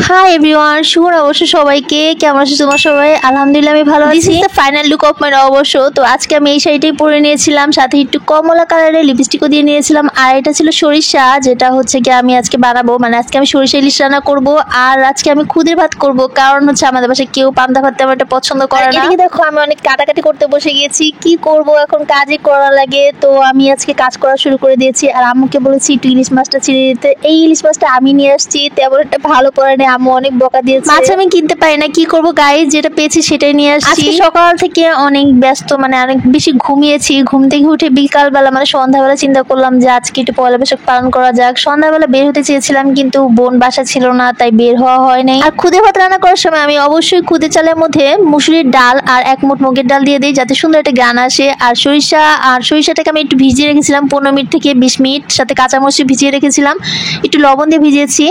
Hi everyone, শুভ অবশ্য সবাইকে। কেমন আছো তোমরা সবাই? আলহামদুলিল্লাহ আমি ভালো আছি। This is the final look of my অবশ্য। তো আজকে আমি এই শাড়িটাই পরে নিয়েছিলাম, সাথে একটু কমলা কালারের লিপস্টিকও দিয়ে নিয়েছিলাম। আর এটা ছিল সরিষা, যেটা হচ্ছে কি আমি আজকে বানাবো, মানে আজকে আমি সরিষা ইলিশ রান্না করবো। আর আজকে আমি খুদের ভাত করবো, কারণ হচ্ছে আমাদের বাসায় কেউ পান্তা ভাত তেমন একটা পছন্দ করে না। এদিকে দেখো আমি অনেক কাটাকাটি করতে বসে গেছি, কি করব এখন, কাজই করা লাগে। তো আমি আজকে কাজ করা শুরু করে দিয়েছি। আর আম্মুকে বলেছি একটু ইলিশ মাছটা ছিঁড়ে দিতে। এই ইলিশ মাছটা আমি নিয়ে আসছি, তেমন একটা ভালো করে নেই, আম্মু অনেক বকা দিয়েছে। মাছ আমি কিনতে পারি না, কি করবো গাইস, যেটা পেয়েছি সেটাই নিয়ে আসছি। আজকে সকাল থেকে অনেক ব্যস্ত, মানে অনেক বেশি ঘুমিয়েছি। ঘুম থেকে উঠে বিকালবেলা মানে সন্ধ্যাবেলা চিন্তা করলাম যে আজকে একটু পয়লা বৈশাখ পালন করা যাক। সন্ধ্যাবেলা বের হতে চেয়েছিলাম, কিন্তু বোন বাসা ছিল না, তাই বের হওয়া হয় নাই। আর খুদে ভাত রান্না করার সময় আমি অবশ্যই খুদে চালের মধ্যে মুসুরির ডাল আর এক মুঠ মুগের ডাল দিয়ে দিই, যাতে সুন্দর একটা গান আসে। আর সরিষাটাকে আমি একটু ভিজিয়ে রেখেছিলাম 15 মিনিট থেকে 20 মিনিট, সাথে কাঁচামরিচ ভিজিয়ে রেখেছিলাম, একটু লবণ দিয়ে ভিজিয়েছি।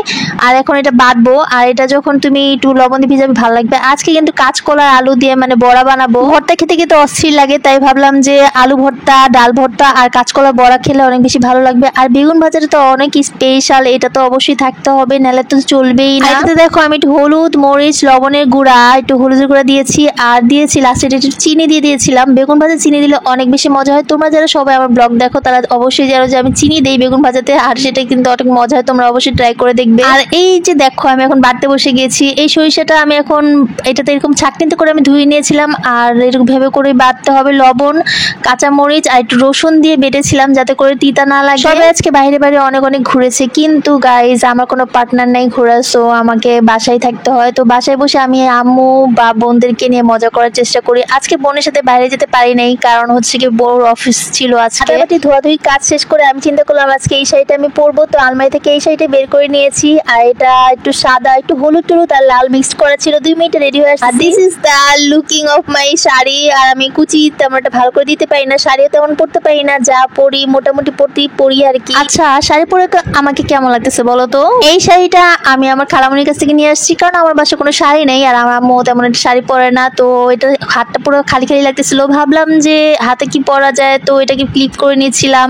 আর এখন এটা বাটবো। আর এটা যখন তুমি একটু লবণ দিয়ে ভিজাবে ভালো লাগবে। আজকে কিন্তু কাঁচকলার আলু দিয়ে মানে বড়া বানাবো। ভর্তা খেতে খেতে অস্থির লাগে, তাই ভাবলাম যে আলু ভর্তা, ডাল ভর্তা আর কাঁচকলার বড়া খেলে অনেক বেশি ভালো লাগবে। আর বেগুন ভাজাটা তো অনেক স্পেশাল, এটা তো অবশ্যই থাকতে হবে, নাহলে তো চলবেই না। এটাতে দেখো আমি একটু হলুদ, মরিচ, লবণের গুঁড়া, একটু হলুদের গুঁড়া দিয়েছি, আর দিয়েছি লাস্টে একটু চিনি দিয়ে দিয়েছিলাম। বেগুন ভাজা চিনি দিলে অনেক বেশি মজা হয়। তোমরা যারা সবাই আমার ব্লগ দেখো তারা অবশ্যই জানো যে আমি চিনি দেই বেগুন ভাজাতে, আর সেটা কিন্তু অনেক মজা হয়, তোমরা অবশ্যই ট্রাই করে দেখবে। আর এই যে দেখো আমি এখন বাটতে বসে গেছি। এই সরিষাটা আমি এখন এটাতে এরকম ছাঁকনিতে করে আমি ধুয়ে নিয়েছিলাম, আর এরকম ভেবে করে বাটতে হবে। লবণ, কাঁচামরিচ আর একটু রসুন দিয়ে বেটেছিলাম, যাতে করে তিতা না লাগে। সবাই আজকে বাইরে বাইরে অনেক অনেক ঘুরেছে, কিন্তু গাইজ আমার কোনো পার্টনার নেই ঘোরা, সো আমাকে বাসায় থাকতে হয়। তো বাসায় বসে আমি আম্মু বা বোনদেরকে নিয়ে মজা করার চেষ্টা করি। আজকে বোনের সাথে বাইরে যেতে পারি নাই, কারণ হচ্ছে কি বড় অফিস ছিল আজকে। ধোয়াধুয়ি কাজ শেষ করে আমি চিন্তা করলাম আজকে এই শাড়িটা আমি পরবো। তো আলমারি থেকে এই শাড়িটা বের করে নিয়েছি। আর এটা একটু সাদা, একটু হলুদ টলুদ আর লাল মিক্স করা ছিল। 2 মিনিটে রেডি হয়ে আসছে। This is the looking of my sari. আর আমি কুচি তেমন একটা ভালো করে দিতে পারি না, শাড়িও তেমন পরতে পারি না, যা পরি মোটামুটি পরি আর কি। আচ্ছা, শাড়ি পরে আমাকে কেমন লাগতেছে বলো তো? এই শাড়িটা আমি আমার খালামণির কাছ থেকে নিয়ে আসছি, কারণ আমার বাসায় কোনো শাড়ি নেই, আর আমার আম্মু তেমন একটা শাড়ি পরে না। তো এটা হাতটা পুরো খালি খালি লাগতেছিল, ভাবলাম যে হাতে কি পরা যায়, তো এটাকে ক্লিপ করে নিয়েছিলাম।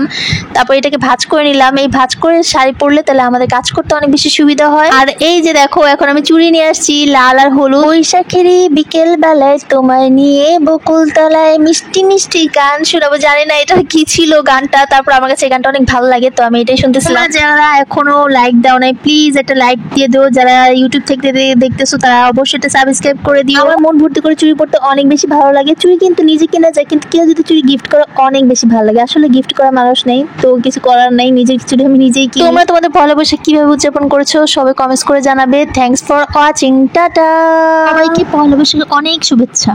তারপর এটাকে ভাঁজ করে নিলাম। এই ভাঁজ করে শাড়ি পরলে তাহলে আমাদের কাজ করতে অনেক বেশি সুবিধা হয়। আর এই যে দেখো এখন আমি চুড়ি নিয়ে আসছি লাল আর হলুদ। বৈশাখেরই বিকেল বেলায় তোমায় নিয়ে বকুল তলায় মিষ্টি মিষ্টি গান শোনাবো। জানি না এটা কি ছিল গানটা, তারপর আমার কাছে এই গানটা অনেক ভালো লাগে, তো আমি এটাই শুনতেছিলাম। যারা এখনো লাইক দাও নাই, প্লিজ একটা লাইক দিয়ে দিও। যারা ইউটিউব থেকে দেখতেছো তারা অবশ্যই এটা সাবস্ক্রাইব করে দিও। আমার মন ভর্তি করে চুড়ি পরতে অনেক বেশি ভালো লাগে। চুড়ি কিন্তু নিজে কিনা যায়, কিন্তু কেউ যদি চুড়ি গিফট করে অনেক বেশি ভালো লাগে। আসলে গিফট করা মানুষ নেই, তো কিছু করার নাই, নিজের চুড়ি আমি নিজেই কিনি। তোমরা তোমাদের পয়লা বৈশাখ কিভাবে উদযাপন করেছো সবাই কমেন্টস করে জানাবে। Thanks for watching, tata. সবাইকে পয়লা বৈশাখের অনেক শুভেচ্ছা।